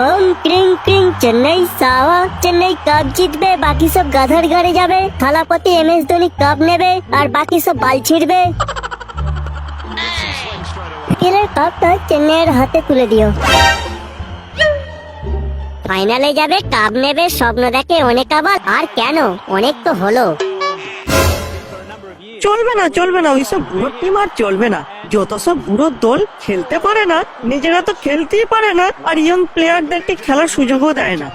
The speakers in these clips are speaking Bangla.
ওম ক্রিং ক্রিং চেন্নাই সাওয়া, চেন্নাই কাপ জিতবে, বাকি সব গাধার ঘরে যাবে। থালাপতি MS ধোনি কাপ নেবে আর বাকি সব বাল ছিড়বে। আইপিএলের কাপটা চেন্নাইয়ের হাতে তুলে দিও। ফাইনালে যাবে, কাপ নেবে, স্বপ্ন দেখে অনেক। আবার আর কেন, অনেক তো হলো। চলবে না ওইসব বুড়ো টিম আর চলবে না। যত সব বুড়ো দল খেলতে পারে না, নিজেরা তো খেলতেই পারে না, আর ইয়ং প্লেয়ারদেরকে খেলার সুযোগও দেয় না।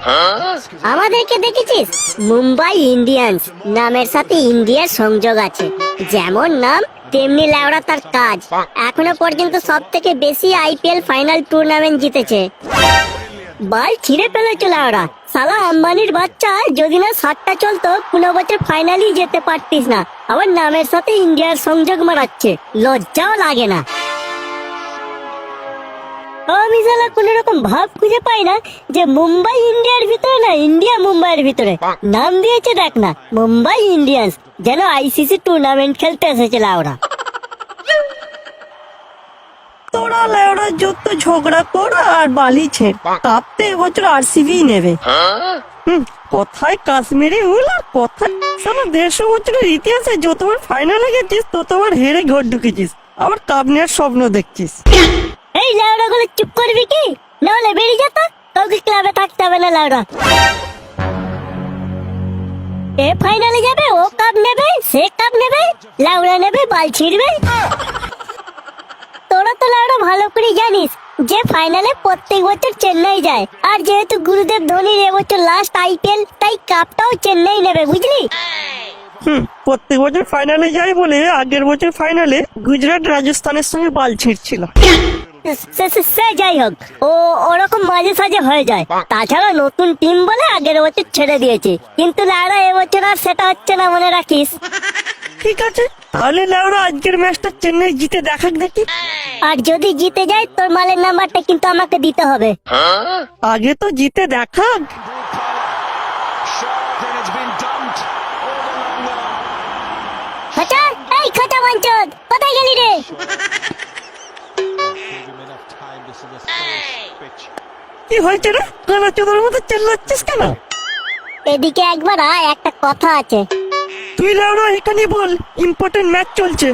আমাদেরকে দেখেছিস? মুম্বাই ইন্ডিয়ান্স নামের সাথে ইন্ডিয়ার সংযোগ আছে। যেমন নাম তেমনি লেওড়া তার কাজ। এখনো পর্যন্ত সব থেকে বেশি IPL ফাইনাল টুর্নামেন্ট জিতেছে। বাল ছিঁড়ে ফেলেছে লেওড়া। সালা আম্বানির বাচ্চা, যদি না 7টা চলতো 15 বছর ফাইনালি যেতে পারতিস না। আবার নামের সাথে ইন্ডিয়ার সংযোগ মারাচ্ছে, লজ্জাও লাগে না। আমি সালা কোন রকম ভাব খুঁজে পাই না যে মুম্বাই ইন্ডিয়ার ভিতরে না ইন্ডিয়া মুম্বাইয়ের ভিতরে। নাম দিয়েছে দেখ না, মুম্বাই ইন্ডিয়ান্স, যেন ICC টুর্নামেন্ট খেলতে এসেছে লাউরা। তোরা লেওড়া যত ঝগড়া কর আর বালি ছেড়, কাঁপতে এবছর RCB নেবে। কোথায় কাশ্মীরি উল আর কোথায় সারা 150 বছরের ইতিহাসে যতবার ফাইনালে গেছিস ততবার হেরে ঘর ঢুকেছিস, আবার কাপ নেওয়ার স্বপ্ন দেখছিস। এই লাউড়া গুলো চুপ করবি কি, নাহলে বেরিয়ে যেত। কাউকে ক্লাবে থাকতে হবে না লাউড়া। এ ফাইনালে যাবে, ও কাপ নেবে, সে কাপ নেবে, লাউড়া নেবে, বাল ছিড়বে। তোরা তো লাউড়া ভালো করে জানিস যে ফাইনালে প্রত্যেক বছর চেন্নাই যায়। আর যেহেতু গুরুদেব ধোনির এবছর লাস্ট IPL, তাই কাপটাও চেন্নাই নেবে, বুঝলি? প্রত্যেক বছর ফাইনালে যায় বলে আগের বছর ফাইনালে গুজরাট রাজস্থানের সঙ্গে বাল ছিঁড়ছিল। সে যাই হোক, ও ওরকম মাঝে সাঝে হয়ে যায়। তাছাড়া নতুন টিম বলে আগের বছর ছেড়ে দিয়েছে, কিন্তু লাউড়া এবছর আর সেটা হচ্ছে না, মনে রাখিস। ঠিক আছে, তাহলে লাউড়া আজকের ম্যাচটা চেন্নাই জিতে দেখাক দেখি। আর যদি জিতে যায় তোর মালের নাম্বারটা কিন্তু আমাকে দিতে হবে। আগে তো জিতে দেখাক। খোঁচা, এই খোঁচা বাঞ্চদ, কোথায় গেলি রে? কি হয়েছে রে, কানা চোদার মতো চেল্লাচ্ছিস কেন? এদিকে একবার আয়, একটা কথা আছে। তুই লাউড়া এখানে বল, ইম্পর্টেন্ট ম্যাচ চলছে।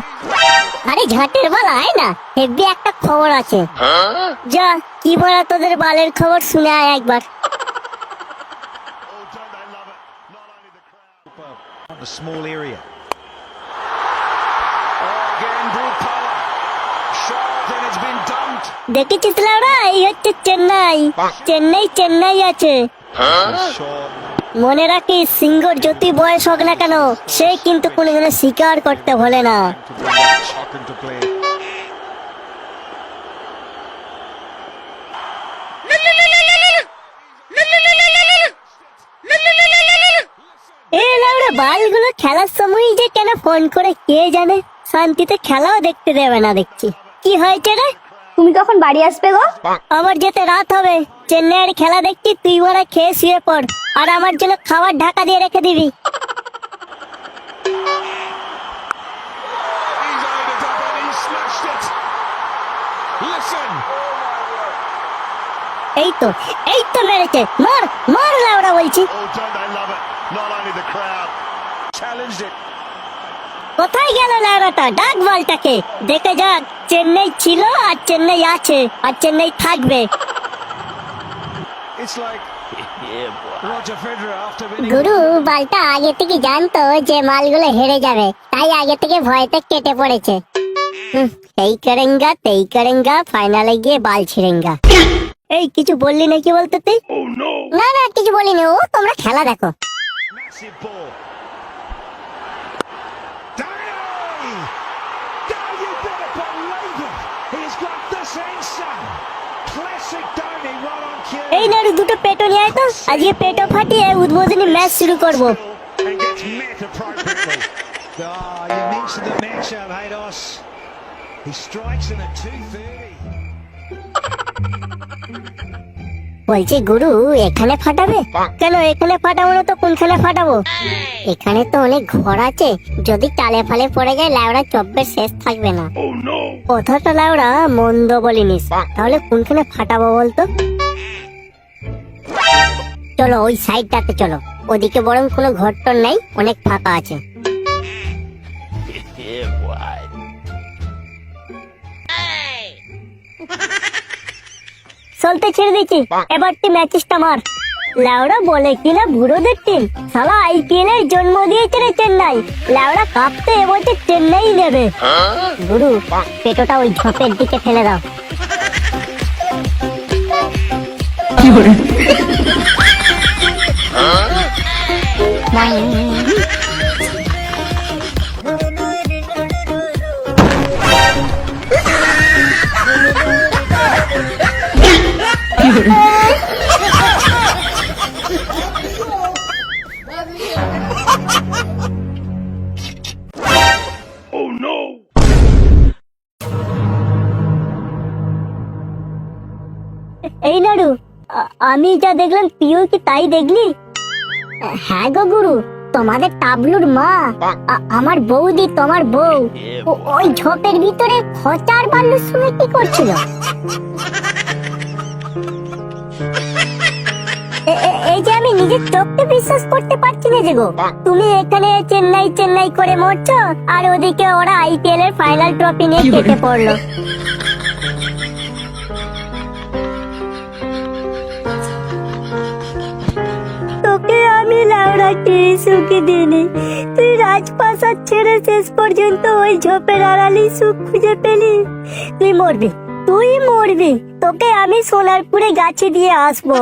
আরে ঝাটের বাল আয় না, হেভি একটা খবর আছে। যা, কি বলা তোদের বালের খবর শুনে আয় একবার। দেখেছিস লাউড়া, এই হচ্ছে চেন্নাই। চেন্নাই আছে। মনে রাখিস, সিঙ্গর যতই বয়স হোক না কেন, সে কিন্তু কোনোদিনও স্বীকার করতে ভোলে না। বালগুলো খেলার সময় যে কেন ফোন করে কে জানে, শান্তিতে খেলাও দেখতে দেবে না দেখছি। কি হয়েছে রে? তুমি কখন বাড়ি আসবে গো? আমার যেতে রাত হবে। চেন্নাইয়ের খেলা দেখছি, তুই ওরা খেয়ে শুয়ে পড়, আর আমার জন্য খাবার ঢাকা দিয়ে রেখে দিবি। এই তো মেরেছে। মার মার লাউড়া বলছি। কোথায় গেল লাউড়াটা? ডাক বলটাকে। দেখে যাক, চেন্নাই ছিল আর চেন্নাই আছে আর চেন্নাই থাকবে। গুরু বালটা আগে থেকে জানতো যে মালগুলো হেরে যাবে, তাই আগে থেকে ভয়তে কেটে পড়েছে। এই করেঙ্গা ফাইনালে গিয়ে বাল ছিড়েঙ্গা। এই কিছু বললি নাকি বলতে তুই? না কিছু বলিনি, ও তোমরা খেলা দেখো। He's got the sensor. Classic এই নাড়ু দুটো পেটো নিয়ে আয় তো, আজকে পেটো ফাটিয়ে উদ্বোধনী ম্যাচ শুরু করব। And gets met appropriately. Oh, you mentioned the matchup, Haydos. He strikes in at 2:30. বলছি গুরু, এখানে ফাটাবে? কেন এখানে ফাটাবো না তো কোনখানে ফাটাবো? এখানে তো অনেক ঘর আছে, যদি টালে ফালে পড়ে যায় লাউড়া চব্বের শেষ থাকবে না। কথাটা লাউড়া মন্দ বলিনিস, তাহলে কোনখানে ফাটাবো বলতো? চলো ওই সাইডটাতে চলো, ওদিকে বরং কোনো ঘর টর নাই, অনেক ফাঁকা আছে। চলতে ছেড়ে দিচ্ছি, এবার তুই ম্যাচেসটা মার। লাউড়া বলে কিনা বুড়োদের টিম, শালা আইপিএল এর জন্ম দিয়েছে রে চেন্নাই। লাউড়া কাপ তো এবছর চেন্নাই নেবে। গুরু, পেটোটা ওই ঝোপের দিকে ফেলে দাও। এই নাড়ু, আমি যা দেখলাম তুইও কি তাই দেখলি? হ্যাঁ গো গুরু, তোমাদের টাবলুর মা আমার বৌদি, তোমার বউ ওই ঝোপের ভিতরে খচার বাল্লুর সঙ্গে কি করছিল? এই যে আমি নিজের চোখকে বিশ্বাস করতে পারছি না যে গো, তুমি এখানে চেন্নাই চেন্নাই করে মরছো আর ওদিকে ওরা আইপিএল এর ফাইনাল ট্রফি নিয়ে কেটে পড়লো। তোকে আমি লাউড়া কি সুখী দিইনি, তুই রাজপ্রাসাদ ছেড়ে শেষ পর্যন্ত ওই ঝোপের আড়ালি সুখ খুঁজে পেলি। তুই মরবি, তুই মরবি, তোকে আমি সোনারপুরে গাছে দিয়ে আসবো।